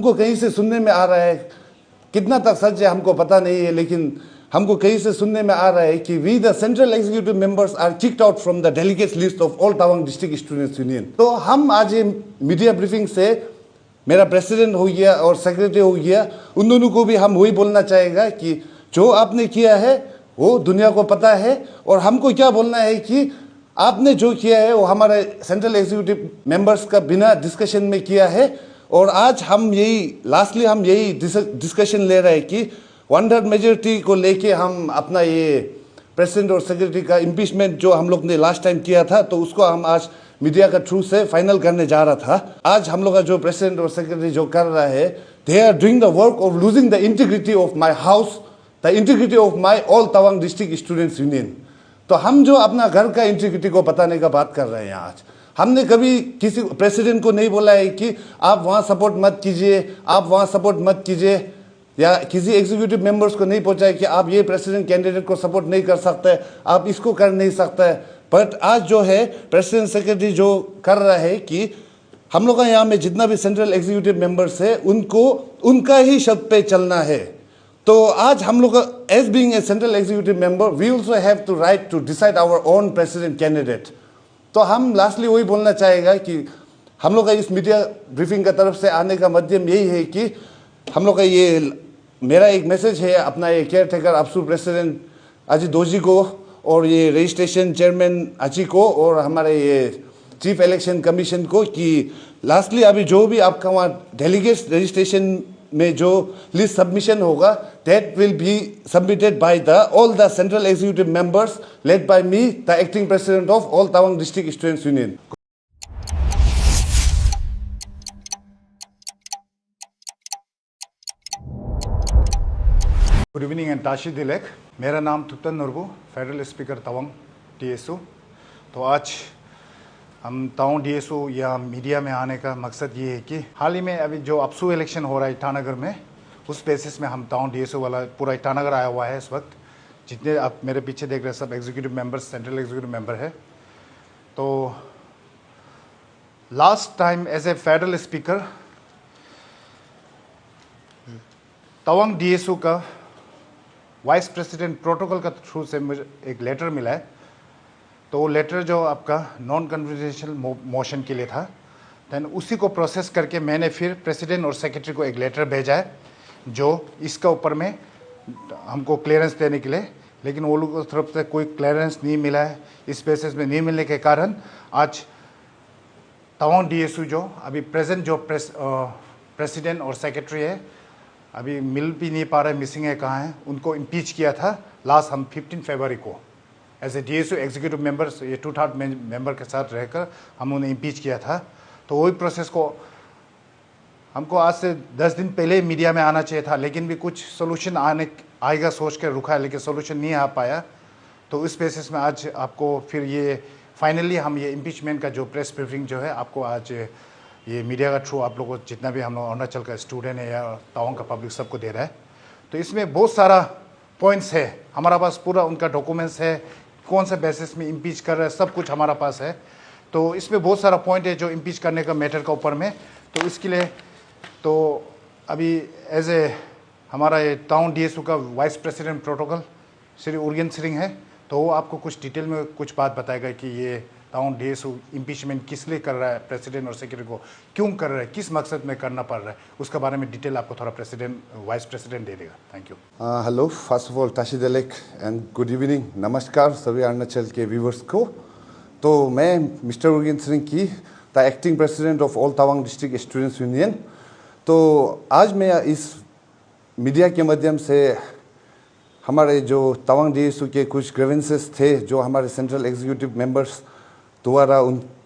हमको कहीं से सुनने में आ रहा है, कितना तक सच है हमको पता नहीं है, लेकिन हमको कहीं से सुनने में आ रहा है कि we the central executive members are kicked out from the delegates list of all Tawang district students union. तो हम आज ये मीडिया ब्रीफिंग से मेरा प्रेसिडेंट हो गया और सेक्रेटरी हो गया, उन दोनों को भी हम वही बोलना चाहेगा कि जो आपने किया है वो दुनिया को पता है, और हमको क्या बोलना है कि आपने जो किया है वो हमारे सेंट्रल एग्जीक्यूटिव मेंबर्स का बिना डिस्कशन में किया है। और आज हम यही डिस्कशन ले रहे हैं कि 1/3 मेजोरिटी को लेके हम अपना ये प्रेसिडेंट और सेक्रेटरी का इम्पीचमेंट जो हम लोग ने लास्ट टाइम किया था, तो उसको हम आज मीडिया का थ्रू से फाइनल करने जा रहा था। आज हम लोग का जो प्रेसिडेंट और सेक्रेटरी जो कर रहा है, they are doing the work of losing the integrity of my house, the integrity of my all Tawang district students union. तो हम जो अपना घर का इंटीग्रिटी को बताने का बात कर रहे हैं आज, हमने कभी किसी प्रेसिडेंट को नहीं बोला है कि आप वहाँ सपोर्ट मत कीजिए, आप वहाँ सपोर्ट मत कीजिए, या किसी एग्जीक्यूटिव मेंबर्स को नहीं पहुंचा है कि आप ये प्रेसिडेंट कैंडिडेट को सपोर्ट नहीं कर सकते, आप इसको कर नहीं सकते। बट आज जो है प्रेसिडेंट सेक्रेटरी जो कर रहा है कि हम लोग का यहाँ में जितना भी सेंट्रल एग्जीक्यूटिव मेंबर्स है उनको उनका ही शब्द पे चलना है। तो आज हम लोग as being a central executive member we also have to right to decide our own president candidate. तो हम लास्टली वही बोलना चाहेगा कि हम लोग का इस मीडिया ब्रीफिंग का तरफ से आने का माध्यम यही है कि हम लोग का ये मेरा एक मैसेज है अपना ये caretaker ABSU president Ajit दोजी को, और ये रजिस्ट्रेशन चेयरमैन अची को, और हमारे ये चीफ इलेक्शन कमीशन को कि लास्टली अभी जो भी आपका वहाँ डेलीगेट्स रजिस्ट्रेशन में जो लिस्ट सबमिशन होगा, that will be submitted by the all the central executive members led by me the acting president of all Tawang district students union. Good evening and Tashi Dilaik. मेरा नाम थुप्तन नुरबू, फेडरल स्पीकर तवांग DSU। तो आज हम Tawang DSU या media में आने का मकसद ये है कि हाल ही में अभी जो अब्सू इलेक्शन हो रहा है ईटानगर में, उस बेसिस में हम तवांग DSU वाला पूरा ईटानगर आया हुआ है इस वक्त। जितने आप मेरे पीछे देख रहे हैं सब executive members, central executive member है। तो last time as a federal speaker Tawang DSU का वाइस प्रेसिडेंट प्रोटोकॉल का थ्रू से मुझे एक लेटर मिला है। तो वो लेटर जो आपका नॉन कन्वर्सेशनल मोशन के लिए था, दैन उसी को प्रोसेस करके मैंने फिर प्रेसिडेंट और सेक्रेटरी को एक लेटर भेजा है जो इसका ऊपर में हमको क्लियरेंस देने के लिए, लेकिन वो लोगों की तरफ से कोई क्लियरेंस नहीं मिला है। इस बेसिस में नहीं मिलने के कारण आज तवांग DSU जो अभी प्रेजेंट जो प्रेसिडेंट और सेक्रेटरी है अभी मिल भी नहीं पा रहे, मिसिंग है, कहाँ है, उनको इम्पीच किया था लास्ट हम 15 फरवरी को as a DSU executive members, ये 2/3 मेंबर के साथ रहकर हम उन्हें इम्पीच किया था। तो वही प्रोसेस को हमको आज से 10 दिन पहले मीडिया में आना चाहिए था, लेकिन भी कुछ सोल्यूशन आएगा सोच कर रुका है, लेकिन सोल्यूशन नहीं आ पाया। तो इस बेसिस में आज आपको फिर ये फाइनली हम ये इम्पीचमेंट का जो प्रेस ब्रीफिंग जो है आपको आज ये मीडिया का थ्रू आप लोगों को जितना भी हम लोग अरुणाचल का स्टूडेंट है या तवांग का पब्लिक सबको दे रहा है। तो इसमें बहुत सारा पॉइंट्स है, हमारा पास पूरा उनका डॉक्यूमेंट्स है, कौन से बेसिस में इम्पीच कर रहे हैं सब कुछ हमारा पास है। तो इसमें बहुत सारा पॉइंट है जो इम्पीच करने का मैटर का ऊपर में। तो इसके लिए तो अभी एज ए हमारा ये तवांग DSU का vice president protocol Shri Urgen Singh है, तो वो आपको कुछ डिटेल में कुछ बात बताएगा कि ये तवांग DSU इम्पीचमेंट किस लिए कर रहा है, प्रेसिडेंट और सेक्रेटरी को क्यों कर रहा है, किस मकसद में करना पड़ रहा है, उसके बारे में डिटेल आपको थोड़ा प्रेसिडेंट वाइस प्रेसिडेंट दे देगा। Thank you. Hello, first of all Tashi Dilaik and good evening, नमस्कार सभी अरुणाचल के व्यूवर्स को। तो मैं मिस्टर उर्गेन सिंह की the acting president of all Tawang district students union. तो आज मैं इस मीडिया के माध्यम से हमारे जो तवांग DSU के कुछ ग्रीवेंसेस थे जो हमारे सेंट्रल एग्जीक्यूटिव मेंबर्स द्वारा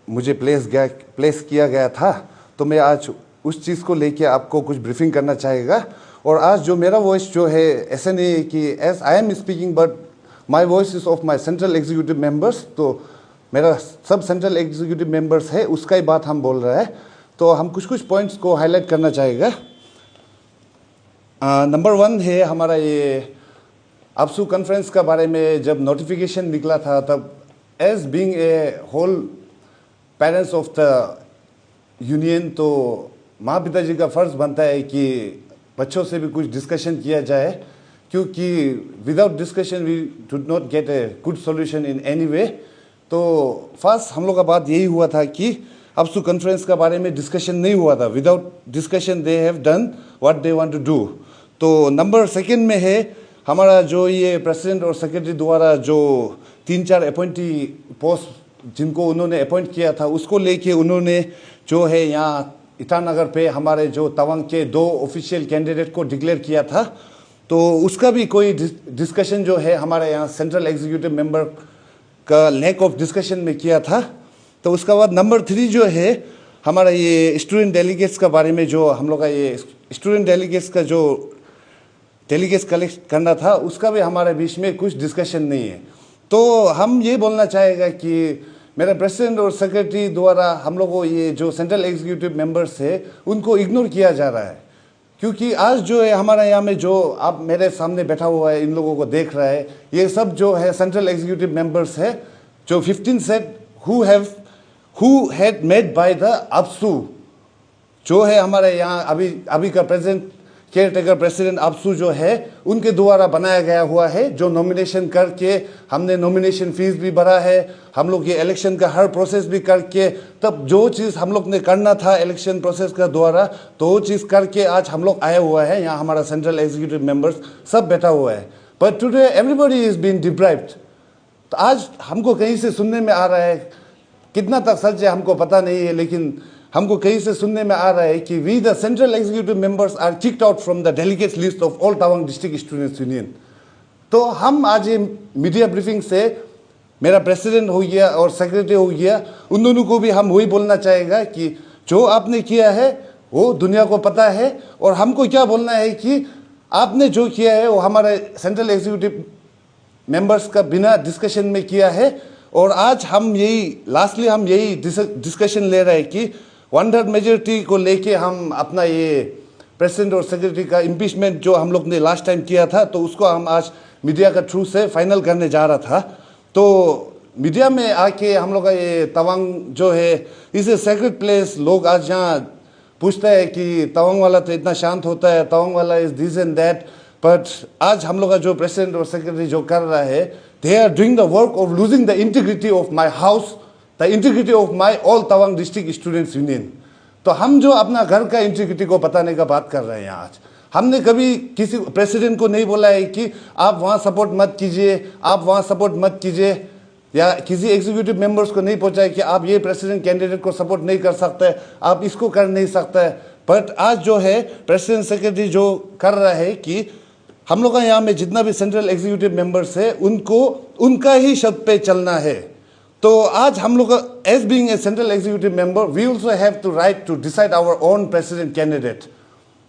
मुझे प्लेस किया गया था, तो मैं आज उस चीज़ को लेके आपको कुछ ब्रीफिंग करना चाहेगा। और आज जो मेरा वॉइस जो है ऐसा नहीं है कि as I am speaking but my voice is of my central executive members, तो मेरा सब सेंट्रल एग्जीक्यूटिव मेंबर्स है उसका ही बात हम बोल रहे हैं। तो हम कुछ पॉइंट्स को हाईलाइट करना चाहेगा। नंबर 1 है हमारा ये अब्सू कॉन्फ्रेंस का बारे में जब नोटिफिकेशन निकला था, तब as being a whole parents of the union, तो माँ पिताजी का फर्ज बनता है कि बच्चों से भी कुछ डिस्कशन किया जाए, क्योंकि without discussion we do not get a good solution in any way. तो फर्स्ट हम लोग का बात यही हुआ था कि अब्सू कॉन्फ्रेंस का बारे में डिस्कशन नहीं हुआ था। Without discussion they have done what they want to do. तो नंबर सेकंड में है हमारा जो ये प्रेसिडेंट और सेक्रेटरी द्वारा जो 3-4 अपॉइंटी पोस्ट जिनको उन्होंने अपॉइंट किया था, उसको लेके उन्होंने जो है यहाँ ईटानगर पे हमारे जो तवांग के 2 ऑफिशियल कैंडिडेट को डिक्लेयर किया था। तो उसका भी कोई डिस्कशन जो है हमारे यहाँ सेंट्रल एग्जीक्यूटिव मेंबर का लैक ऑफ डिस्कशन में किया था। तो उसका बाद नंबर 3 जो है हमारा ये स्टूडेंट डेलीगेट्स का बारे में, जो हम लोग का ये स्टूडेंट डेलीगेट्स का जो डेलीगेट्स कलेक्ट करना था, उसका भी हमारे बीच में कुछ डिस्कशन नहीं है। तो हम ये बोलना चाहेगा कि मेरा प्रेसिडेंट और सेक्रेटरी द्वारा हम लोग को ये जो सेंट्रल एग्जीक्यूटिव मेंबर्स है उनको इग्नोर किया जा रहा है। क्योंकि आज जो है हमारा यहाँ में जो आप मेरे सामने बैठा हुआ है, इन लोगों को देख रहा है, ये सब जो है सेंट्रल एग्जीक्यूटिव मेंबर्स है जो 15 set who had made by the ABSU, जो है हमारे यहाँ अभी का present caretaker president ABSU जो है उनके द्वारा बनाया गया हुआ है। जो नॉमिनेशन करके हमने नॉमिनेशन फीस भी भरा है, हम लोग ये इलेक्शन का हर प्रोसेस भी करके, तब जो चीज़ हम लोग ने करना था इलेक्शन प्रोसेस का द्वारा, तो वो चीज़ करके आज हम लोग आए हुआ है यहाँ। हमारा सेंट्रल एग्जीक्यूटिव मेंबर्स सब बैठा हुआ है, but today everybody is been deprived. तो आज हमको कहीं से सुनने में आ रहा है, कितना तक सच है हमको पता नहीं है, लेकिन हमको कहीं से सुनने में आ रहा है कि we the central executive members are kicked out from the delegates list of all Tawang district students union. तो हम आज ये मीडिया ब्रीफिंग से मेरा प्रेसिडेंट हो गया और सेक्रेटरी हो गया, उन दोनों को भी हम वही बोलना चाहेगा कि जो आपने किया है वो दुनिया को पता है, और हमको क्या बोलना है कि आपने जो किया है वो हमारे सेंट्रल एग्जीक्यूटिव मेंबर्स का बिना डिस्कशन में किया है। और आज हम यही डिस्कशन ले रहे हैं कि 1/3 मेजोरिटी को लेके हम अपना ये प्रेसिडेंट और सेक्रेटरी का इम्पीचमेंट जो हम लोग ने लास्ट टाइम किया था, तो उसको हम आज मीडिया का थ्रू से फाइनल करने जा रहा था। तो मीडिया में आके हम लोग का ये तवांग जो है इस ए सेक्रेट प्लेस, लोग आज यहाँ पूछते हैं कि तवांग वाला तो इतना शांत होता है, तवांग वाला is this and that, but आज हम लोग का जो प्रेसिडेंट और सेक्रेटरी जो कर रहा है, they are doing the work of losing the integrity of my house, the integrity of my all Tawang district students union. तो हम जो अपना घर का इंटीग्रिटी को बताने का बात कर रहे हैं आज, हमने कभी किसी प्रेसिडेंट को नहीं बोला है कि आप वहाँ सपोर्ट मत कीजिए, आप वहाँ सपोर्ट मत कीजिए, या किसी एग्जीक्यूटिव मेंबर्स को नहीं पहुँचा है कि आप ये प्रेसिडेंट कैंडिडेट को सपोर्ट नहीं कर सकते, आप इसको कर नहीं सकते। बट आज जो है प्रेसिडेंट सेक्रेटरी जो कर रहा है कि हम लोग का यहाँ में जितना भी सेंट्रल एग्जीक्यूटिव मेंबर्स है उनको उनका ही शब्द पे चलना है। तो आज हम लोग as being a central executive member we also have to right to decide our own president candidate.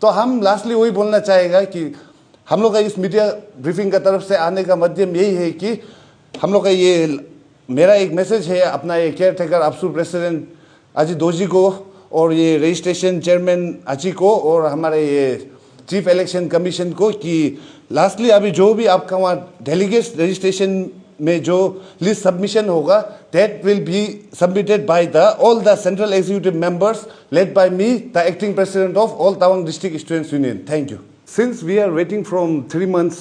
तो हम लास्टली वही बोलना चाहेगा कि हम लोग का इस मीडिया ब्रीफिंग का तरफ से आने का माध्यम यही है कि हम लोग का ये मेरा एक मैसेज है अपना ये केयर टेकर अब्सू प्रेसिडेंट अजी दोजी को, और ये रजिस्ट्रेशन चेयरमैन अजी को, और हमारे ये चीफ इलेक्शन कमीशन को, कि लास्टली अभी जो भी आपका वहाँ डेलीगेट्स रजिस्ट्रेशन में जो लिस्ट सबमिशन होगा, that will be submitted by the all the central executive members led by me the acting president of all Tawang district students union. Thank you. Since we are waiting from 3 months,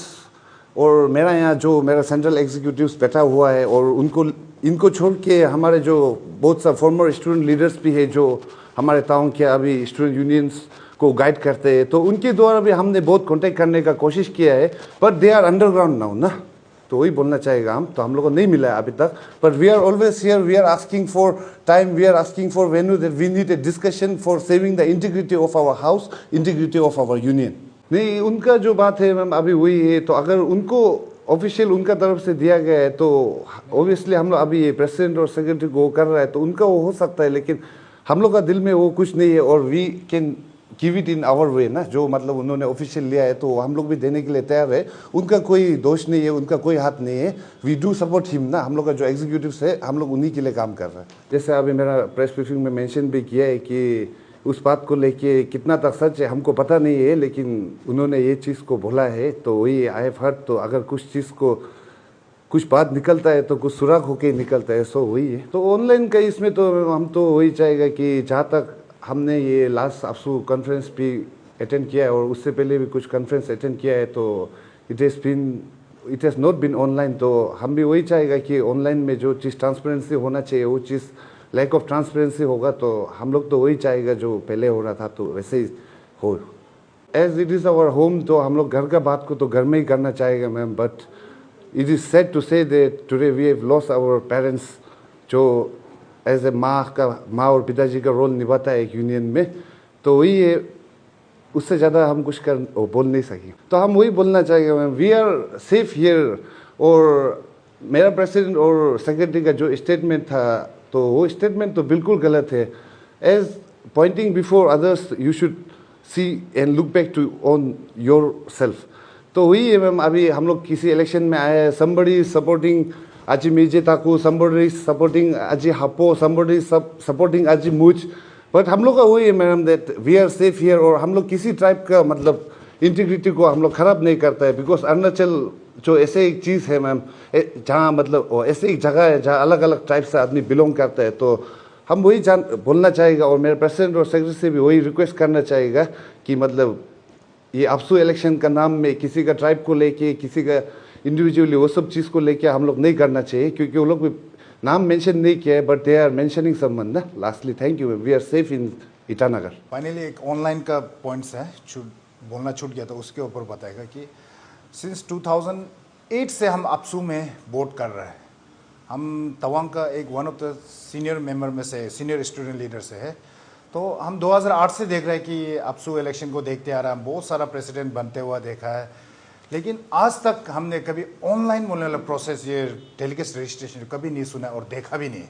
और मेरा यहाँ जो मेरा central executives बैठा हुआ है, और इनको छोड़ के हमारे जो बहुत सा फॉर्मर स्टूडेंट लीडर्स भी है जो हमारे तवांग के अभी स्टूडेंट यूनियंस को गाइड करते हैं, तो उनके द्वारा भी हमने बहुत कांटेक्ट करने का कोशिश किया है, but they are underground now ना। तो वही बोलना चाहेगा हम, तो हम लोग को नहीं मिला है अभी तक, but we are always here, we are asking for time, we are asking for venue, that we need a discussion for saving the integrity of our house, integrity of our union. नहीं, उनका जो बात है ma'am अभी वही है, तो अगर उनको ऑफिशियल उनका तरफ से दिया गया है तो ऑब्वियसली हम लोग अभी ये प्रेसिडेंट और सेक्रेटरी को कर रहा है, तो उनका वो हो सकता है, लेकिन हम लोग का दिल में वो कुछ नहीं है, और we can give it in our way ना, जो मतलब उन्होंने ऑफिशियल लिया है तो हम लोग भी देने के लिए तैयार है। उनका कोई दोष नहीं है, उनका कोई हाथ नहीं है, वी डू सपोर्ट हिम ना। हम लोग का जो एग्जीक्यूटिव्स है हम लोग उन्हीं के लिए काम कर रहे हैं। जैसे अभी मेरा प्रेस ब्रीफिंग में मेंशन भी किया है कि उस बात को लेके कितना तक सच है हमको पता नहीं है, लेकिन उन्होंने ये चीज़ को बोला है, तो वही आई हैव हर्ड। तो अगर कुछ चीज़ को कुछ बात निकलता है तो कुछ सुराग होके निकलता है, सो वही है। तो ऑनलाइन का इसमें तो हम तो वही चाहेगा कि जहाँ तक हमने ये लास्ट आपसू कॉन्फ्रेंस भी अटेंड किया है और उससे पहले भी कुछ कॉन्फ्रेंस अटेंड किया है, तो it has not been online. तो हम भी वही चाहेगा कि ऑनलाइन में जो चीज़ ट्रांसपेरेंसी होना चाहिए वो चीज़ लैक ऑफ ट्रांसपेरेंसी होगा, तो हम लोग तो वही चाहेगा जो पहले हो रहा था तो वैसे ही हो। As it is our home, तो हम लोग घर का बात को तो घर में ही करना चाहेगा ma'am, but it is sad to say that today we have lost our parents, जो एज ए माँ और पिताजी का रोल निभाता है एक यूनियन में। तो वही है, उससे ज़्यादा हम कुछ बोल नहीं सके। तो हम वही बोलना चाहेंगे ma'am, we are safe here. और मेरा प्रेसिडेंट और सेक्रेटरी का जो स्टेटमेंट था, तो वो स्टेटमेंट तो बिल्कुल गलत है। As pointing before others you should see and look back to on yourself. तो वही है मैम, अभी हम लोग किसी इलेक्शन में आए हैं, somebody is supporting Aji Mirje Taku, somebody is supporting Aji Hapo, somebody is supporting Aji Much, but हम लोग का वही है madam that we are safe here. और हम लोग किसी ट्राइब का मतलब इंटीग्रिटी को हम लोग खराब नहीं करता है, बिकॉज अरुणाचल जो ऐसे एक चीज़ है मैम, जहाँ मतलब ऐसे एक जगह है जहाँ अलग अलग ट्राइब से आदमी बिलोंग करता है। तो हम वही बोलना चाहेगा और मेरे प्रेसिडेंट और सेक्रेटरी से भी वही रिक्वेस्ट करना चाहेगा कि मतलब ये आपसू इलेक्शन का नाम में किसी का ट्राइब को लेके, किसी का इंडिविजुअली वो सब चीज़ को लेके हम लोग नहीं करना चाहिए, क्योंकि वो लोग भी नाम मेंशन नहीं किया है but they are mentioning someone ना। Lastly thank you, we are safe in Itanagar. Finally एक ऑनलाइन का पॉइंट्स है, बोलना छूट गया तो उसके ऊपर बताएगा कि सिंस 2008 से हम आपसू में वोट कर रहे हैं। हम तवांग का एक one of the senior member में से, सीनियर स्टूडेंट लीडर से है। तो हम 2008 से देख रहे हैं कि आपसू इलेक्शन को देखते आ रहा है, बहुत सारा प्रेसिडेंट बनते हुआ देखा है, लेकिन आज तक हमने कभी ऑनलाइन बोलने वाला प्रोसेस, ये डेलीगेट्स रजिस्ट्रेशन कभी नहीं सुना और देखा भी नहीं।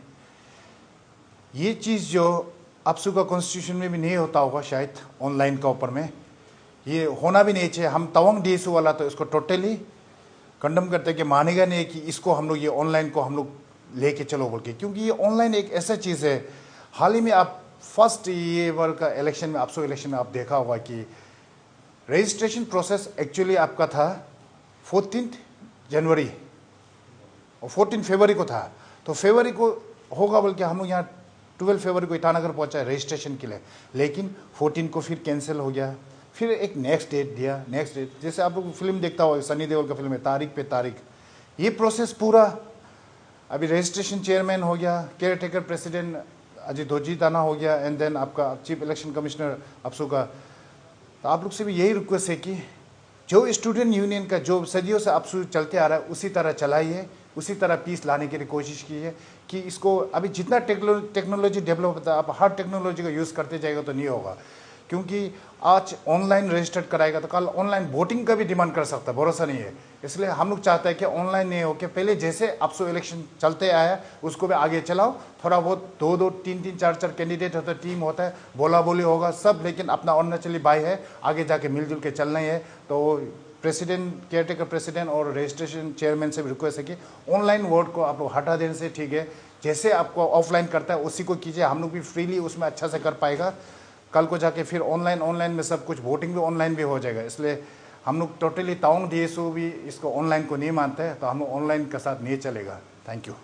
ये चीज़ जो आपसू का कॉन्स्टिट्यूशन में भी नहीं होता होगा शायद ऑनलाइन का ऊपर में, ये होना भी नहीं चाहिए। हम तवांग डीएसओ वाला तो इसको टोटली कंडम करते हैं कि मानेगा नहीं कि इसको हम लोग ये ऑनलाइन को हम लोग लेके चलो बोल के, क्योंकि ये ऑनलाइन एक ऐसा चीज़ है। हाल ही में आप फर्स्ट ये वर्ग का इलेक्शन में, आपसू इलेक्शन में आप देखा होगा कि रजिस्ट्रेशन प्रोसेस एक्चुअली आपका था 14 जनवरी और 14 फरवरी को था। तो फरवरी को होगा बोल के हम लोग यहाँ 12 फरवरी को ईटानगर पहुँचा रजिस्ट्रेशन के लिए, लेकिन 14 को फिर कैंसिल हो गया। फिर एक नेक्स्ट डेट दिया, नेक्स्ट डेट, जैसे आप लोग फिल्म देखता हो सनी देओल का फिल्म है तारीख पे तारीख। ये प्रोसेस पूरा अभी रजिस्ट्रेशन चेयरमैन हो गया, care taker president Ajay doji ताना हो गया, एंड देन आपका चीफ इलेक्शन कमिश्नर आपसू का। तो आप लोग से भी यही रिक्वेस्ट है कि जो स्टूडेंट यूनियन का जो सदियों से आपसू चलते आ रहा है उसी तरह चलाइए, उसी तरह पीस लाने की कोशिश कीजिए कि इसको अभी जितना टेक्नोलॉजी डेवलप होता है, आप हर टेक्नोलॉजी का यूज़ करते जाएगा तो नहीं होगा, क्योंकि आज ऑनलाइन रजिस्टर्ड कराएगा तो कल ऑनलाइन वोटिंग का भी डिमांड कर सकता है, भरोसा नहीं है। इसलिए हम लोग चाहते हैं कि ऑनलाइन नहीं हो के पहले जैसे आपसू इलेक्शन चलते आया उसको भी आगे चलाओ। थोड़ा बहुत 2-2, 3-3, 4-4 कैंडिडेट होता है, टीम होता है, बोला बोली होगा सब, लेकिन अपना अरुणाचली भाई है, आगे जाके मिलजुल के चलना ही है। तो प्रेसिडेंट, केयर टेकर प्रेसिडेंट और रजिस्ट्रेशन चेयरमैन से भी रिक्वेस्ट है कि ऑनलाइन वोट को आप लोग हटा देने से ठीक है, जैसे आपको ऑफलाइन करता है उसी को कीजिए, हम लोग भी फ्रीली उसमें अच्छा से कर पाएगा। कल को जाके फिर ऑनलाइन में सब कुछ वोटिंग भी ऑनलाइन भी हो जाएगा। इसलिए हम लोग टोटली तवांग डीएसओ भी इसको ऑनलाइन को नहीं मानते हैं, तो हम लोग ऑनलाइन के साथ नहीं चलेगा। Thank you.